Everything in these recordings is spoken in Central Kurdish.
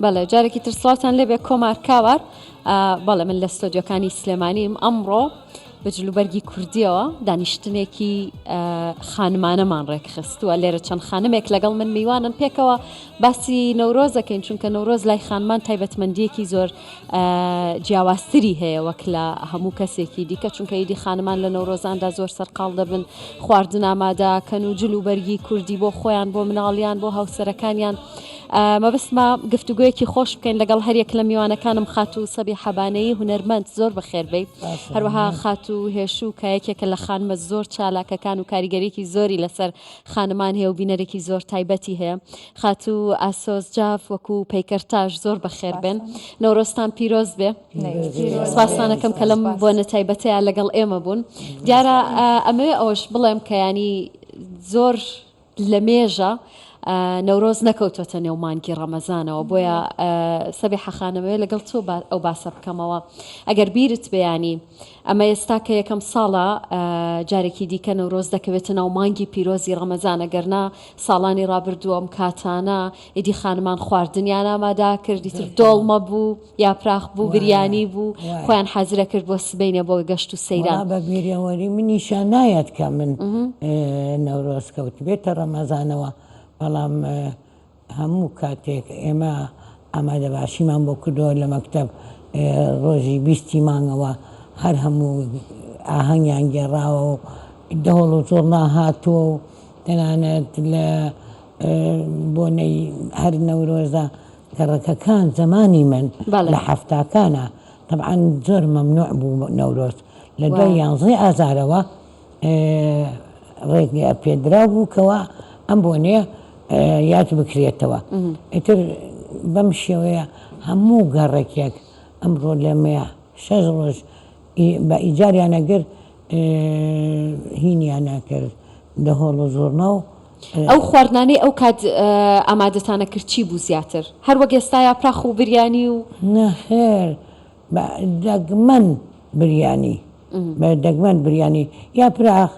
بەڵێ جارێکی تر سڵاتان لێبێ کۆمار کاوار. بەڵێ من لە ستۆدیۆکانی سلێمانیم ئەمڕۆ بە جلوبەرگی کوردیەوە دانیشتنێکی خانمانەمان ڕێکخستووە. لێرە چەند خانمێک لەگەڵ من میوانن پێکەوە باسی نەورۆزەکەین، چونکە نەورۆز لای خانمان تایبەتمەندیەکی زۆر جیاوازتری هەیە وەک لە هەموو کەسێکی دیکە، چونکە ئیدی خانمان لە نەورۆزاندا زۆر سەرقاڵ دەبن، خواردن ئامادەکەن و جلوبەرگی کوردی بۆ خۆیان، بۆ مناڵیان، بۆ هاوسەرەکانیان. مەبستمە گفتوگویەکی خۆش بکەین لەگەڵ هەریەک لە میوانەکانم. خاتو سەبی حەبانەیی هونەرمەند زۆر بەخێربێت، هەروەها خاتو هێشوو کە یەکێکە لە خانمە زۆر چالاکەکان و کاریگەریەکی زۆری لەسەر خانمان هەیە و بینەرێکی زۆر تایبەتی هەیە. خاتو ئاسۆز جاف وەکو پەیکەرتاژ زۆر بەخێربێن. نەورۆستان پیرۆز بێ. سوپاسانەکەم کە لەم بۆنە تایبەتەیە لەگەڵ ئێمە بوون. دیارە ئەمەوێ ئەوەش بڵێم کە ینی زۆر لە مێژە نەورۆز نەکەوتۆتە نێو مانگی ڕەمەزانەوە، بۆیە سەبی حەخانەوەی لەگەڵ تۆ ئەو باسە بکەمەوە. ئەگەر بیرت بەیانی ئەمە ئێستا کە یەکەم ساڵە جارێکی دیکە نەورۆز دەکەوێتە ناو مانگی پیرۆزی ڕەمەزان، ئەگەرنا ساڵانی ڕابردووەم کاتانە ئیدی خانمان خواردنیان ئامادا کردی تر دۆڵمە بوو، یاپراخ بوو، بریانی بوو، خۆیان حەزرە کرد بۆ سبەینە بۆ گەشت و سەیران. بە بیرەوەری منیشان نایەت کە من نەورۆز کەوت بێتە ڕەمەزانەوە، بەڵام هەموو کاتێک ئێمە ئامادە باشیمان بۆ کردەوە لە مەکتەب ڕۆژی 20 مانگەوە هەر هەموو ئاهەنگیان گێڕاوە و دەوڵ و زۆر ناهاتووە و تەنانەت لە بۆنەی هەر نەورۆزە گەڕەکەکان زەمانی من لە حەفتاکانە طبعاً زۆر مەمنوع بوو نەورۆز. لە دوای 11 ئازارەوە ڕێگە پێدرا بوو کەوە ئەم بۆنێ یاد بکرێتەوە. ئیتر بەم شێوەیە هەموو گەڕێکێک ئەمڕۆ لەمێ 6 ڕۆژ بە ئیجاریانەگر هینیان ناکرد دەهۆڵ و زۆرنە و ئەو خواردنانەی ئەو کات ئامادەتانە کرد چی بوو زیاتر؟ هەر وەک ئێستا یاپراخ و بریانی و نەخێر دەگمەن بریانی، بە دەگمەن بریانی یاپراخ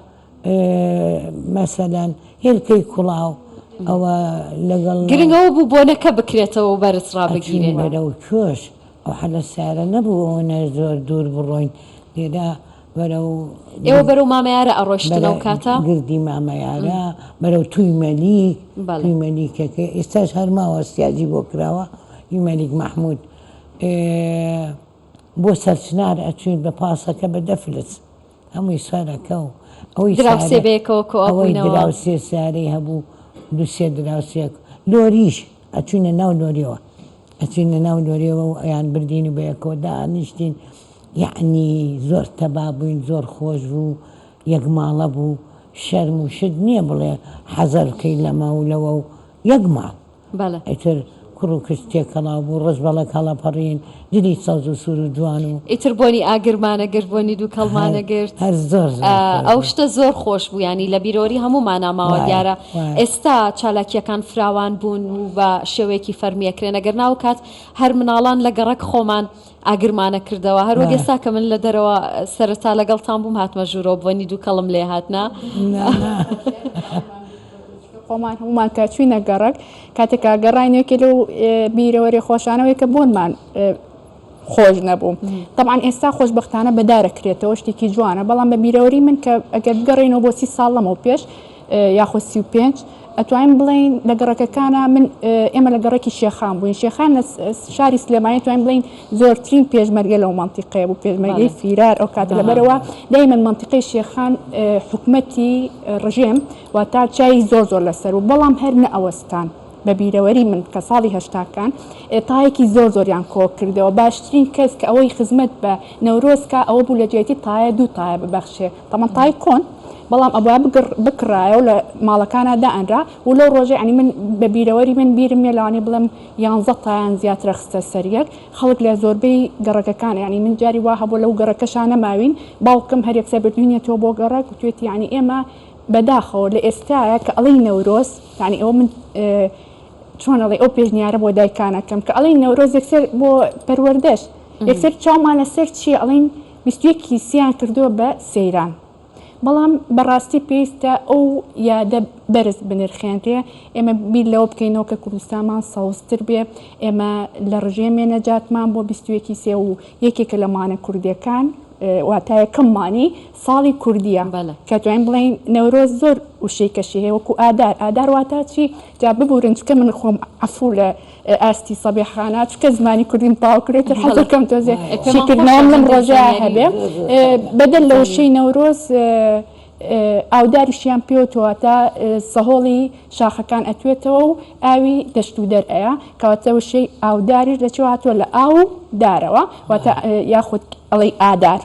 مەسەلەن هێلکەی کوڵاو ئەوە لەگەڵ گرنگەوە بوو بۆنەکە بکرێتەوە و بەرز ڕابگیرێن بەرە و چۆش ئەو حەلە سارە نەبووەوەنە زۆر دوور بڕۆین لێدا بەرە و ئێوە بەرەو مامەیارە ئەڕۆشتنەوە کاتە گردی مامەیارە بەرەو توی مەلیک توی مەلیکەکە ئێستاش هەرماوە سیاجی بۆ کراوە توی مەلیک مەحموود بۆ سەرچنار ئەچوین بە پاسەکە بە دەفلس هەمووی سارەکە و ئەوەی دراوسێ بەیەکەوە ئەوەی دراوسێ سارەی هەبوو دووسێ دراوسێک لۆریش ئەچوونە ناو لۆریەوە ئەچوینە ناو لۆریەوە و ئەیان بردینی بەیەکەوە دانیشتین یعنی زۆر تەبا بووین زۆر خۆش بوو یەک ماڵە بوو شەرم و شت نییە بڵێ حەزەر بکەی لە ماولەوە و یەک ماڵ ئیتر کوڕ و کشت تێکەڵاو بوو ڕژ بەڵک هەڵەپەڕین جلی سەوز و سوور و جوان و ئیتر بۆنی ئاگرمانە گرت بۆنی دوو کەڵمانە گرت هەر زۆر ئەو شتە زۆر خۆش بوو ینی لە بیرۆری هەمومان ئاماوە دیارە ئێستا چالاکیەکان فراوان بوون و بە شێوەیەکی فەرمیەکرێن ئەگەر ناو کات هەر مناڵان لە گەڕک خۆمان ئاگرمانە کردەوە هەر وەک ئێستا کە من لە دەرەوە سەرەتا لەگەڵتان بووم هاتمە ژوورەوە بۆنی دوو کەڵم لێ هاتنا خۆمان هەمومان کە چوینە گەڕک کاتێکا گەڕاینەوەکە لەو بیرەوەری خۆشانەوەی کە بۆنمان خۆش نەبوو. طبعاً ئێستا خۆشبەختانە بەدارەکرێتەوە شتێکی جوانە، بەڵام بە بیرەوەری من کە ئەگەر بگەڕێنەوە بۆ 30 ساڵ لەمەوە پێش یاخۆ 35 ئەتوانین بڵین لە گەڕەکەکانە من ئێمە لە گەڕێکی شێخان بووین. شێخان لە شاری سلێمانی توانین بڵین زۆرترین پێشمەرگە لەو مەنتیقەیە بوو، پێشمەرگەی فیرار ئەو کاتە لەبەرەوە دایمەن مەنتیقەی شێخان حکومەتی ڕژێم واتە چای زۆر لەسەر و بەڵام هەر نە ئەوەستان بە بیرەوەری من کە ساڵی هەشتاکان تایەکی زۆریان کۆ کردەوە. باشترین کەس کە ئەوەی خزمەت بە نەورۆزکە ئەوە بوو لە جێتی تایە دوو تایە ببەخشێ تەمان تای کۆن بەڵام ئەوە بکڕایە و لە ماڵەکانە دائەنرا و لەو ڕۆژێ ئەنی من بە بیرەوەری من بیرم مێلانی بڵم 11 تایان زیاترە خستە سەریەک خەڵک لە زۆربەی گەڕەکەکان ینی من جاری وا هەبوو لەو گەڕەکەشانە ماوین باوکم هەر یەکسەر بردوینێتەوە بۆ گەڕک و توێتی ینی ئێمە بەداخەوە لە ئێستایە کە ئەڵەی نەورۆز ینی ئەوە من چۆن ئەڵێ ئەو پێشنیارە بۆ دایکانەکەم کە ئەڵەی نەورۆز یەکسەر بۆ پەروەردەش یەکسەر چاومان لەسەر چیە ئەڵین 21 سییان کردووە بە سەیران بەڵام بەڕاستی پێویستە ئەو یادە بەرز بنرخێنرێ ئێمە بیر لەوە بکەینەوە کە کوردستانمان سەوزتر بێ ئێمە لە ڕژێمێ نەجاتمان بۆ 21 سێ و یەکێکە لەمانە کوردیەکان واتایە کەممانی ساڵی کوردیە کە توانین بڵین نەورۆز زۆر وشەی کەشی هەیە وەکو ئادار واتە چی جا ببورن چکە من خۆم عەفوو لە ئاستی سەبیحانە چکە زمانی کوردیم تاواکرێتتر حەزەکەم تۆزێ چیکردنەوەم لەم ڕۆژە هەبێ بەدەل لە وشەی نەورۆز ئاوداریشیان پێوتەوە تا سەهۆڵی شاخەکان ئەتوێتەوە و ئاوی دەشت و دەرئەیە کەواتە وشەی ئاوداریش دەچێت هاتووە لە ئاو دارەوە واتە یاخود ئەڵەی ئادار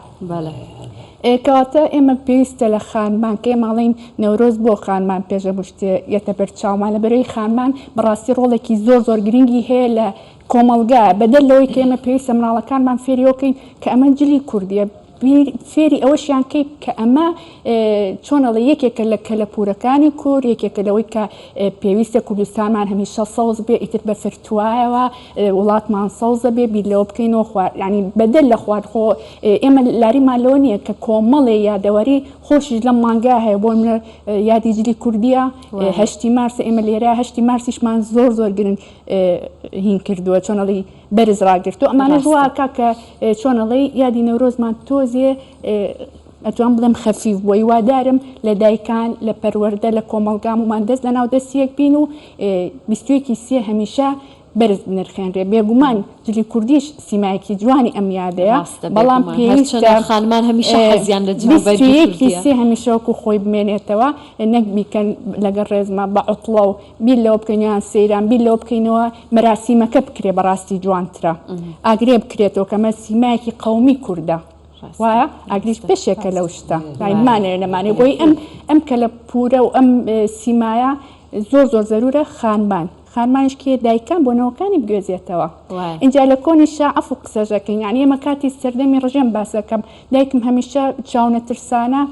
کەواتە ئێمە پێویستە لە خانمان کە ماڵین نەورۆز بۆ خانمان پێشە شتێ یەتە بەر چاومان لە بەرەوەی خانمان بەڕاستی ڕۆڵێکی زۆر گرنگی هەیە لە کۆمەلگا بەدەل لەوەی کە ئێمە پێویستە مناڵەکانمان فێریەوەکەین کە ئەمە جلی کوردیە فێری ئەوەشیان کەیت کە ئەمە چۆنەڵە یەکێکە لە کەلەپورەکانی کورد یەکێکە لەوەی کە پێویستە کوردستانمان هەمیشە سەوز بێ ئیتر بە فرتوایەوە وڵاتمان سەوزە بێ بیر لەوە بکەینەوە خوارد ینی بەدەل لە خواردخۆ ئێمە لاریمان لەوە نییە کە کۆمەڵێ یادەوەری خۆشیش لەم مانگا هەیە بۆ منە یادی جلی کوردیە هەشتی مارسە ئێمە لێرە هەشتی مارسیشمان زۆر گرنگ هین کردووە چۆنەڵی بەرز ڕاگرتو ئەمانە ژواکە کە چۆنەڵی یادی نەورۆزمان تۆزیێ ئەتوان بڵێم خەفیف بۆی وادارم لە دایکان لە پەروەردە لە کۆمەلگام ومان دەست لە ناو دەستیەک بین و 21 سێ هەمیشە بەرز نرخێنرێ بێگومان جلی کوردیش سیمایەکی جوانی ئەم یادەیە بەڵام پێویستە خانمان هەمیشە حەزیان لە سێ هەمیشەوەکو خۆی بمێنێتەوە نەک بیکەن لەگەڵ ڕێزمە بە عوتڵە و بیر لەوە بکەینیان سەیران بیر لەوە بکەینەوە مەراسیمەکە بکرێ بەڕاستی جوانترە ئاگرێ بکرێتەوە کەمە سیمایەکی قەومی کووردە وایە ئاگریش بەشێکە لەو شتە لایمانێ لەمانێ بۆی ئەم کە لە پورە و ئەم سیمایە زۆر زەرورە خانمانشکێ دایکان بۆ نەوەکانی بگوێزێتەوە اینجا لە کۆنی شعف و قسەژەکەین یعنی ئێمە کاتی سەردەمی ڕژێم باسەکەم دایکم هەمیشە چاونە ترسانە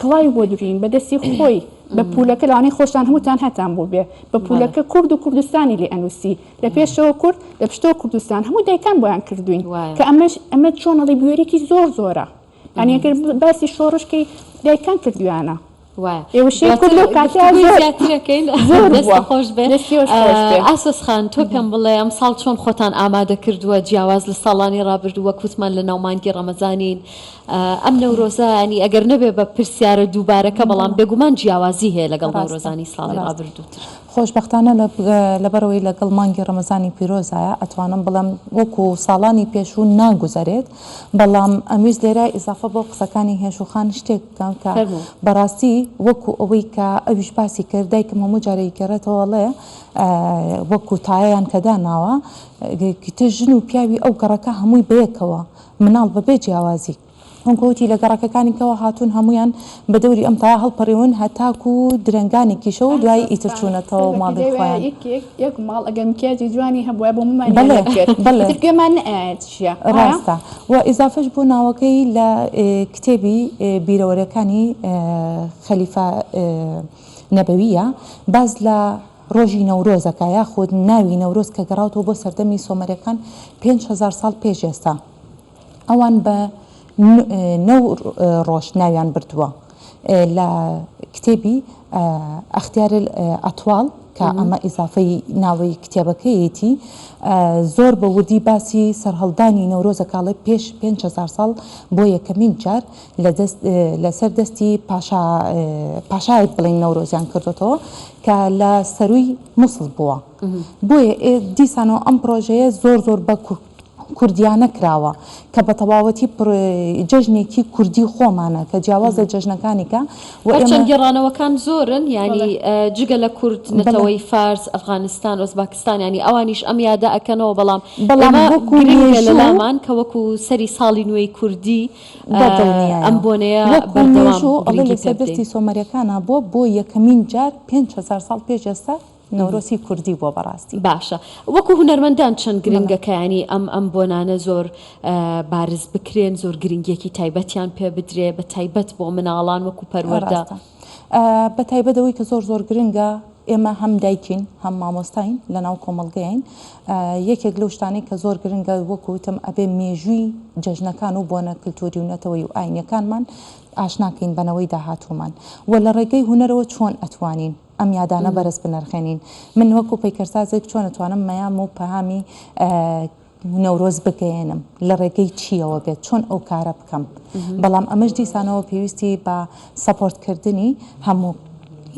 کڵای بۆ دوورین بەدەستی خۆی بە پولەکە لەوانەی خۆشتان هەمووتان هەتان بوو بێ بە پولەکە کورد و کوردستانی لێ ئەنووسی لە پێشەوە کورد لە پشتەوە کوردستان هەموو دایکان بۆیان کردوین کە ئەمە چۆنەڵی بوێرێکی زۆرە یعنی ئەگەر باسی شۆڕشکەی دایکان کردویانە ئێوەشەی کورد و کاتیاکەین دەستە خۆش بێت ئاسۆس خان تۆ پێم بڵێ ئەم ساڵ چۆن خۆتان ئامادە کردووە جیاواز لە ساڵانی ڕابردووە کوتمان لە ناومانگی ڕەمەزانین ئەم نەورۆزە ینی ئەگەر نەبێ بە پرسیارە دووبارەکە بەڵام بێگومان جیاوازی هەیە لەگەڵ نەورۆزانی ساڵی ڕابردووتر خۆشبەختانە لەبەرەوەی لەگەڵ مانگی ڕەمەزانی پیرۆزایە ئەتوانم بڵم وەکو ساڵانی پێشوو ناگوزارێت بەڵام ئەمویست لێرە ئیزافە بۆ قسەکانی هێشوخان شتێک بکەم کە بەڕاستی وەکو ئەوەی کە ئەویش باسی کرد دایکم هەموو جارەی گەڕێتەوەڵێ وەکو تایەیان کە داناوە کتە ژن و پیاوی ئەو گەڕەکە هەمووی بەیەکەوە مناڵ بەبێ جیاوازی هەنگەوتی لە گەڕەکەکانیکەوە هاتوون هەمویان بە دەوری ئەم تا هەڵپەڕێون هەتاکو و درنگانێکیشە و دوای ئیتر چوونەتەوە ماڵی خۆیان یەک ماڵ ئەگەم کێجی جوانی هەبووە بۆ ممانگەمان چیە ڕاستە و ئیزافەش بۆ ناوەکەی لە کتێبی بیرەوەرەکانی خەلیفە نەبەویە باز لە ڕۆژی نەورۆزەکە یاخود ناوی نەورۆز کە گەڕاوتەوە بۆ سەردەمی سۆمەرەکان 5,000 ساڵ پێش ئێستا ئەوان بە ڕۆژ ناویان بردووە لە کتێبی ئەختیار ئەتواڵ کە ئەمە ئیزافەی ناوی کتێبەکەیەتی زۆر بە وردی باسی سەرهەڵدانی نەورۆزەکاڵی پێش 5,000 ساڵ بۆ یەکەمین جار لەسەر دەستی پاشایەک بڵین نەورۆزیان کردوەوە کە لە سەروی مووسڵ بووە بۆیە دیسانەوە ئەم پرۆژەیە زۆر بە کوردیانە کراوە کە بە تەواوەتی جەژنێکی کوردی خۆمانە کە جیاواز لە جەژنەکانیکە چەند گێڕانەوەکان زۆرن ینی جگە لە کورد نەتەوەی فارس ئەفغانستان ئۆزباکستان ینی ئەوانیش ئەم یادە ئەکەنەوە بەڵام لەلامان کە وەکو سەری ساڵی نوێی کوردی ئەم بۆنەیە بەردەوام لەسەر دەستی سۆمەریەکانە بۆ یەکەمین جار 5,000 ساڵ پێش ئێستا نەورۆسی کوردی بۆ بەڕاستی باشە وەکو هونەرمەندان چەند گرنگەکەیانی ئەم بۆنانە زۆر بارز بکرێن زۆر گرنگێکی تایبەتیان پێ بدرێ بە تایبەت بۆ مناڵان وەکو پەروەردە بە تایبەتەوەی کە زۆر گرنگە ئێمە هەم دایکین هەم مامۆستاین لە ناو کۆمەڵگەین یەکێک لەو شتانەی کە زۆر گرنگە وەکوتم ئەبێ مێژووی جەژنەکان و بۆنە کللتوری و نەتەوەی و ئاینەکانمان ئاشناکەین بنەوەی داهاتوومان و لە ڕێگەی هوەرەوە چۆن ئەتوانین ئەم یادانە بەرز بنرخێنین من وەکو پەیکەرسازێک چۆن ئەتوانم مەیام و پەهامی نەورۆز بگەێنم لە ڕێگەی چیەوە بێت چۆن ئەو کارە بکەم بەڵام ئەمەش دیسانەوە پێویستی بە سەپۆرتکردنی هەموو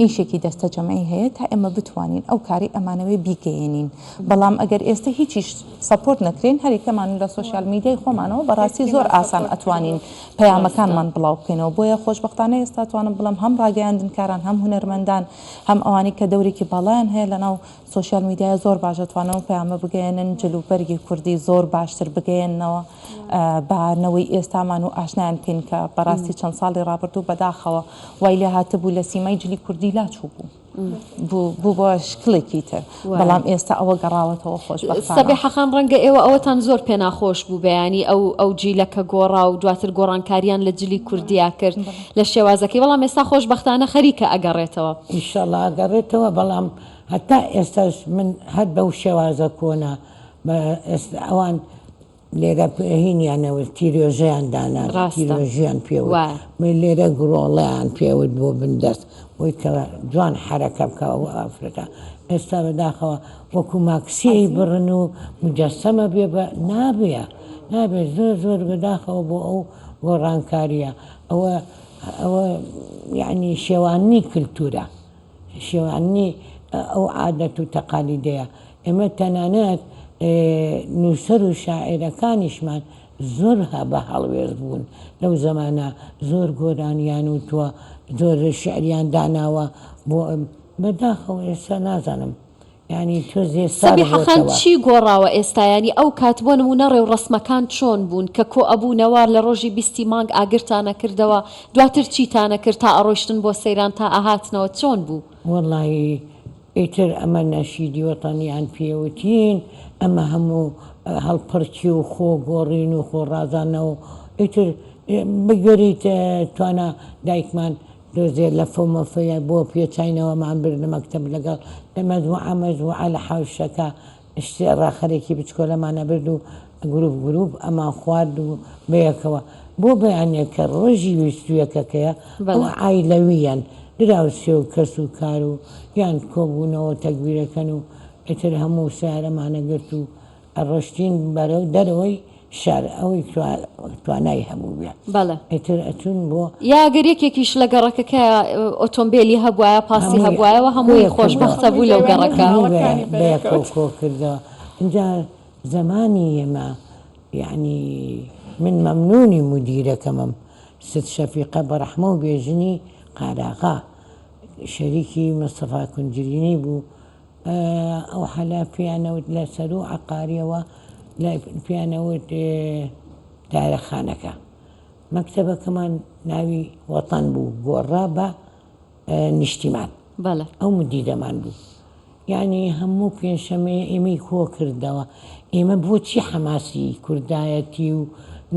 ئیشێکی دەستە جەمعی هەیە تا ئێمە بتوانین ئەو کاری ئەمانەوەی بیگەێنین بەڵام ئەگەر ئێستا هیچیش سەپۆرت نەکرێن هەریکەمان لە سوۆسیال میدیای خۆمانەوە بەڕاستی زۆر ئاسان ئەتوانین پەیامەکانمان بڵاو بکەینەوە بۆیە خۆشبەختانە ئێستا توانم بڵم هەم ڕاگەیاندنکاران هەم هونەرمەندان هەم ئەوانی کە دەورێکی باڵایان هەیە لە ناو سوۆسیال میدیای زۆر باشە توانەوە پەیامە بگەێنن جلوبەرگی کوردی زۆر باشتر بگەێنەوە بانەوەی ئێستامان و ئاشنایان بکەین کە بەڕاستی چەند ساڵی ڕابردوو بەداخەوە وای لێ هاتبوو لە سیمای جلی کوردی لاچوو بوو بۆ شکڵێکی تر بەڵام ئێستا ئەوە گەڕاوەتەوە خۆشبەختانە سەبی حەقان ڕەنگە ئێوە ئەوەتان زۆر پێناخۆش بوو بەیانی ئەو جیلەکە گۆڕا و دواتر گۆڕانکاریان لە جلی کوردیا کرد لە شێوازەکەی بەڵام ئێستا خۆشبەختانە خەریکە ئەگەڕێتەوە ئینشاءڵڵا ئەگەڕێتەوە بەڵام هەتا ئێستاش من هەر بەو شێوازە کۆنا ئەوان لێرە هینیانەوە تیرۆژیان دانا تیرۆژیان پێوە لێرە گرۆڵیان پێوت بۆ بندەست بۆی کە جوان حرەکە بکەوە ئافرەتە ئێستا بەداخەوە وەکو ماکسی بڕن و مجەسەمە بێ بە نابێت زۆر بەداخەوە بۆ ئەو گۆڕانکاریە ئەوە یعنی شێوانی کللتورە شێوانی ئەو عادەت و تەقالیدەیە ئێمە تەنانەت نووسەر و شاعیرەکانیشمان زۆر بە هەڵوێز بوون لەو زەمانە زۆر گۆرانیان و تووە زۆر شعریان داناوە بۆ بەداخەوە ئێستا نازانم ینی تۆزێ سەبی حەقان چی گۆڕاوە ئێستایانی ئەو کات بۆ نمونە ڕێو ڕسمەکان چۆن بوون کە کۆ ئەبوونەوە لە ڕۆژی 20 مانگ ئاگرتانە کردەوە دواتر چیتانە کرد تا ئەڕۆیشتن بۆ سەیران تا ئاهاتنەوە چۆن بوو وەڵی ئیتر ئەمە نەشیدی وەتەنیان پێوتین ئەمە هەموو هەڵپڕکی و خۆ گۆڕین و خۆڕازانەوە ئیتر بگەریت توانە دایکمان دۆزێت لە فۆمەفەیە بۆ پێچینەوەمان برد لە مەکتەب لەگەڵ ئەمەزوعە لە حوشەکە شتێ ڕاخەرێکی بچکۆلەمانە برد و گروپ ئەمان خوارد و بەیەکەوە بۆ بەیانێک کە ڕۆژی ویستویەکەکەیە ئەوە ئایلەویان دراوسێ و کەس و کار و یان کۆبوونەوە تەکبیرەکەن و ئیتر هەموو سیارەمانە گرت و ئەڕۆشتین بەرەو دەرەوەی شار ئەوەی توانای هەبوو بێت ئیتر ئەتون بۆ یاگەر یەکێکیش لە گەڕەکەکە ئۆتۆمبیلی هەبوایە پاسی هەبوایەوە هەمووی خۆشبەختە بوو لەو گەڕەکە بەیەکەوە کۆ کردەوە اینجا زەمانی ئێمە یعنی من مەمنونی مدیرەکەمم ست شەفیقە بەڕەحمە و بێژنی قاراغا شەریکی مەستەفا کونجرینی بوو ئەو حەلا پیانەوت لە سەر و عقاریەوە پیانەوت دارەخانەکە مەکتەبەکەمان ناوی وەتەن بوو گۆڕا بە نیشتیمان ئەو مدیرەمان بوو یعنی هەموو پێنجشەمەیە ئێمەی کۆ کردەوە ئێمە بۆچی حەماسی کوردایەتی و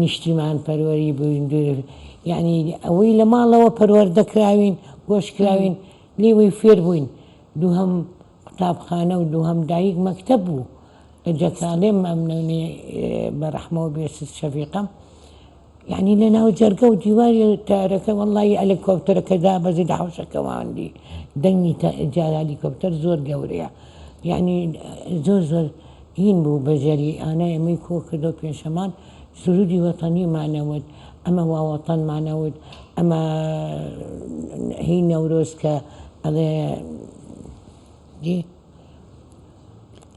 نیشتیمان پەروەری بووین یعنی ئەوەی لە ماڵەوە پەروەردەکراوین گۆشکراوین لێوەی فێر بووین دووهەم قوتابخانە و دووهەم دایک مەکتەب بوو جەکالێم مەمنونی بەڕەحمەوە بێست شەفیقەم یعنی لە ناو جەرگە و دیواری تارەکە وەڵی هەلیکۆپتەرەکەدا بەزی لە حوشەکەماندی دەنگی هەلیکۆپتەر زۆر گەورەیە یعنی زۆر هین بوو بەجێری ئانای ئەمەی کۆ کردەوە پێشەمان سرودی وەتەنیمانەوت ئەمە وا وەتەنمانەوت ئەمە هی نەورۆز کە ئەڵێ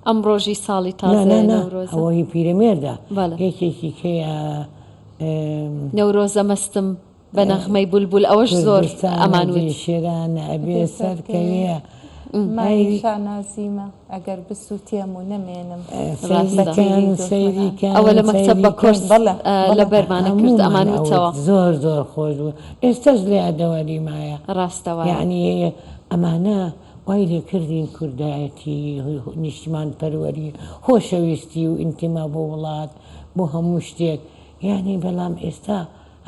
ئەم ڕۆژی ساڵی تازە ئەوەی پیرەمێردا یەکێکی کەیە نەورۆزە مەستم بە نەغمەی بولبول ئەوەش زۆر ئەمانوت شێرانە ئەبێ سەرکەویە مایشا نازیمە ئەگەر بسووتێم و نەمێنم ئەوە لە مەکتەب بە کورس لە بەرمانە کرد ئەمانوتەوە زۆر خۆش بوو ئێستاش لە یادەوەری مایە ڕاستەوە یعنی ئەمانە وای لێکردین کوردایەتی نیشتیمان پەروەری خۆشەویستی و ئینتیما بۆ وڵات بۆ هەموو شتێک یعنی بەڵام ئێستا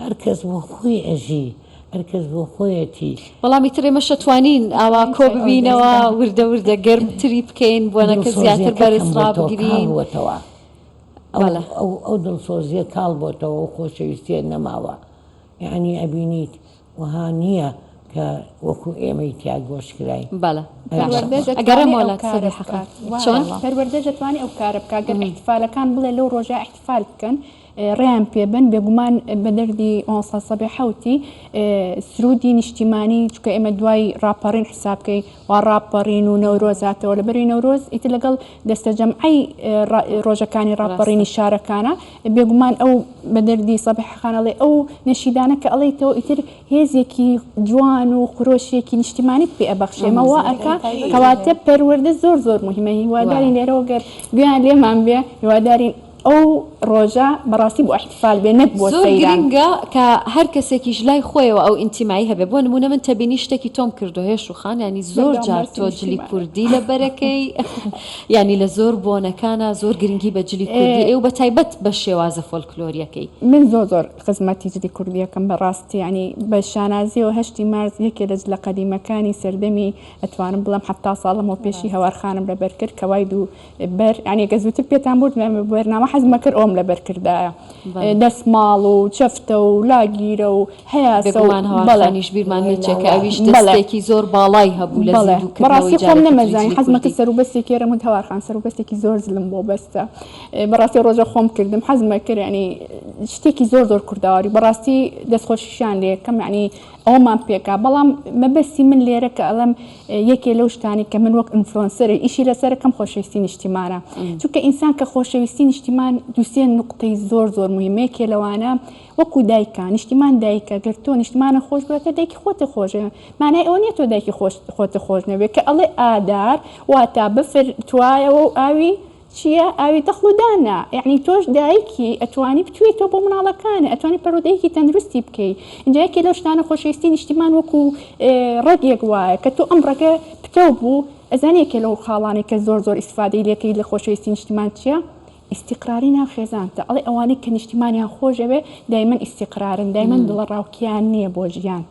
هەر کەس بۆ خۆی ئەژی هەرکەس بۆ خۆیەتی بەڵامی ترێ مەشەتوانین ئاوا کۆ ببینەوە وردە وردە گەرمتری بکەین بۆنەکە زیاتر بەرزڕا بگرین بووەتەوە ئەو دڵسۆزیە کاڵ بۆتەوە و خۆشەویستیە نەماوە یعنی ئەبینیت وها نییە کە وەکو ئێمەی تیا گۆشکراین بەڵە ئەگەرە مۆڵات چۆن پەروەردە دەتوانێت ئەو کارە بکە گەر احتیفالەکان بڵێ لەو ڕۆژە احتیفال بکەن ڕێیان پێبن بێگومان بە دەردی ئۆنسا سەبێ حەوتی سرودی نیشتیمانی چکە ئێمە دوای ڕاپەڕین حساب بکەین وا ڕاپەڕین و نەورۆزاتەوە لەبەری نەورۆز ئیتر لەگەڵ دەستە جەمعی ڕۆژەکانی ڕاپەڕینی شارەکانە بێگومان ئەو بە دەردی سەبێ حەخانەڵێ ئەو نەشیدانە کە ئەڵێیتەوە ئیتر هێزێکی جوان و خرۆشیێکی نیشتیمانیت پێ ئەبەخشێمە وا ئەکا کەواتە پەروەردە زۆر زۆر مهمە هیوادارین لێرەوە گەر گویان لێمان بێ هیوادارین ئەو ڕۆژە بەڕاستی بۆ احتیفال بێ نەک بۆ زۆر گرنگە کە هەر کەسێکیش لای خۆیەوە ئەو ئینتیمایی هەبێ بۆ نمونە من تەبینی شتێکی تۆم کردو هێش و خان ینی زۆر جار تۆ جلی کوردی لە بەرەکەی ینی لە زۆر بۆنەکانە زۆر گرنگی بە جلی کوردی ئێو بە تایبەت بە شێوازە فۆلکلۆریەکەی من زۆر خزمەتی جلی کوردیەکەم بەڕاستی ینی بە شانازیەوە هەشتی مارز یەکێ لە قەدیمەکانی سەردەمی ئەتوانم بڵم حتا ساڵەمەوە پێشی هەوارخانم لەبەر کرد کەوای دوو بەر ینی گە زووتر پێتان بوو بەرنامە حەزمە کرد ئۆم لەبەر کردایە دەستماڵ و چەفتە و لاگیرە و هەیەمان هەوانیش بیرمان لێچێکە ئەویش دەستێکی زۆر باڵای هەبوو لە بەڕاستی خۆم نەمەزانی حەزمەکە سەروبەستێکی کێرەمون هەوارخان سەروبەستێکی زۆر زلم بۆ بەستە بەڕاستی ڕۆژە خۆم کردم حەزمە کرد ینی شتێکی زۆر کورداواری بەڕاستی دەستخۆشیشان لێ یەکەم ینی ئەومان پێکا بەڵام مەبەستی من لێرە کە ئەڵم یەکێ لەو شتانی کە من وەک ئینفلۆنسەرە ئیشی لەسەرەکەم خۆشەویستی نیشتیمانە چونکە ئینسان کە خۆشەویستی نیشتیمان دووسێن نقطەی زۆر مهمەیەکێ لەوانە وەکو دایکە نیشتیمان دایکە گەر تۆ نیشتمانە خۆش بێتە دایکی خۆتە خۆشە مانای ئەوە نیە تۆ دایکی خۆتە خۆش نەبێت کە ئەڵێ ئادار واتە بفر توایەوە و ئاوی چییە ئاوی دەخلودانە یعنی تۆش دایکی ئەتوانی بتوێت تۆ بۆ مناڵەکانە ئەتوانی پەرۆدەیەکی تەندروستی بکەیت اینجایەکێ لەو شتانە خۆشەویستی نیشتیمان وەکو ڕێگێک وایە کە تۆ ئەم ڕێگە پتە بوو ئەزانێکێ لەو خاڵانی کە زۆر ئیسفادەی لەکەی لە خۆشەویستی نیشتیمان چییە ئیسیقراری ناوخێزانتە ئەڵێ ئەوانەی کە نیشتیمانیان خۆشەوێ دایمەن ئیسیقرارن دایمەن دڵە ڕاوکیان نییە بۆ ژیان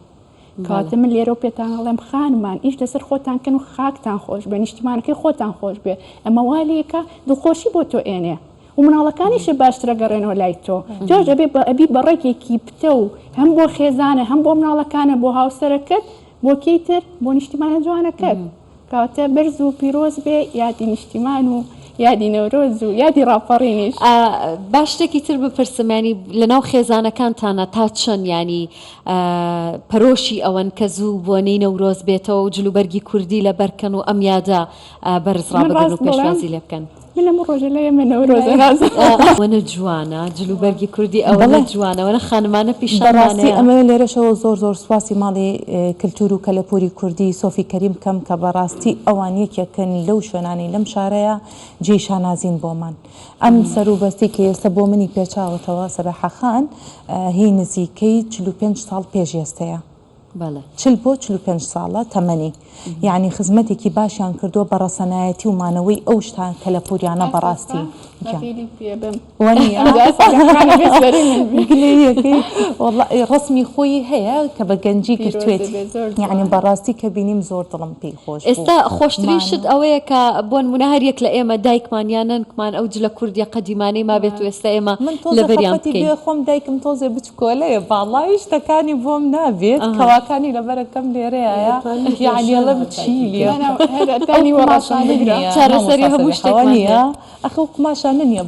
کاتە من لێرە و پێتان هەڵێم خانمان ئیش لەسەر خۆتانکەن و خاکتان خۆش بێ نیشتیمانەکەی خۆتان خۆش بێ ئەمە والەیەکە دڵخۆشی بۆ تۆ ئێنێ و مناڵەکانیشە باشترە گەڕێنەوە لای تۆ جۆش ئەبێ ئەبی بە ڕێکێکی پتە و هەم بۆ خێزانە هەم بۆ مناڵەکانە بۆ هاوسەرەکەت بۆ کەیتر بۆ نیشتیمانە جوانەکەت کاتە بەرز و پیرۆز بێ یادی نیشتیمان و یادی نەورۆز و یادی ڕاپەڕینیش باش شتێکی تر بپرسمانی لەناو خێزانەکانتانە تا چەند ینی پەرۆشی ئەوەن کە زوو بۆنەی نەورۆز بێتەوە و جلوبەرگی کوردی لە بەرکەن و ئەم یادا بەرزڕا بگەن و پێشوازی لێ بکەن من لەم ڕۆژە لە ئێمە نەورۆزە وەنە جوانە جلوبەرگی کوردی ئەوەنە جوانەوەنە خانمانە پیشانڕاستی ئەمە لێرەشەوە زۆر سواسی ماڵی کللتور و کەلەپۆری کوردی سۆفی کەریم کەم کە بەڕاستی ئەوان یەکێکن لەو شوێنانی لەم شارەیە جێشانازین بۆمان ئەم سەروبەستی کە ئێستا بۆ منی پێچاوەتەوە سەبەحەخان هی نزیکەی 45 ساڵ پێش ئێستەیە 45 ساڵە تەمەنی یعنی خزمەتێکی باشیان کردووە بە ڕەسەنایەتی و مانەوەی ئەو شتان کە لە پۆریانە بەڕاستی ڕسمی خۆی هەیە کە بە گەنجی گرتوێت یعنی بەڕاستی کە بینیم زۆر دڵم پێی خۆش ئێستا خۆشترین شت ئەوەیە کە بۆن منە هەریەک لە ئێمە دایکمان یانەنکمان ئەو جلە کوردی قەدیمانەی ما بێت و ئێستا ئێمە لە بەریان بکەین خۆم دایکم تۆزێ بچکۆلەیە باڵای شتەکانی بۆم نابێت کەواکانی لەبەرەکەم لێرەیە یعنی ئەڵە بچیلیە چارەسەری هەموو شتێکمانە ئەخە و قماشانە نییە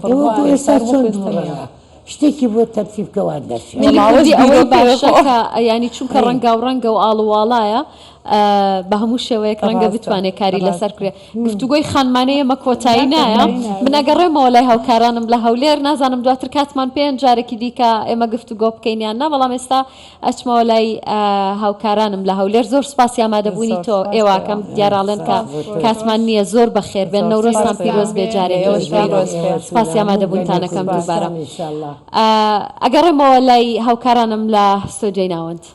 شتێکی بۆ تەرتیبکەوە دەرچێت ئەوەی باشەکە ینی چونکە ڕەنگا و ڕەنگە و ئاڵواڵایە بە هەموو شێوەیەک ڕەنگە بتوانێت کاری لەسەر کرێ گفتوگۆی خانمانەیە مە کۆتایی نایە من ئەگەڕێمەوە لای هاوکارانم لە هەولێر نازانم دواتر کاتمان پێیان جارێکی دیکە ئێمە گفتوگۆ بکەینیان نا بەڵام ئێستا ئەچمەوە لای هاوکارانم لە هەولێر زۆر سپاسی ئامادەبوونی تۆ ئێواکەم دیاراڵێن کە کاتمان نییە زۆر بەخێر بێن نەورۆزتان پیرۆز بێ جارێک سپاسی ئامادەبوونتانەکەم دووبارە ئەگەڕێمەوە لای هاوکارانم لە ستۆدیۆی ناوەند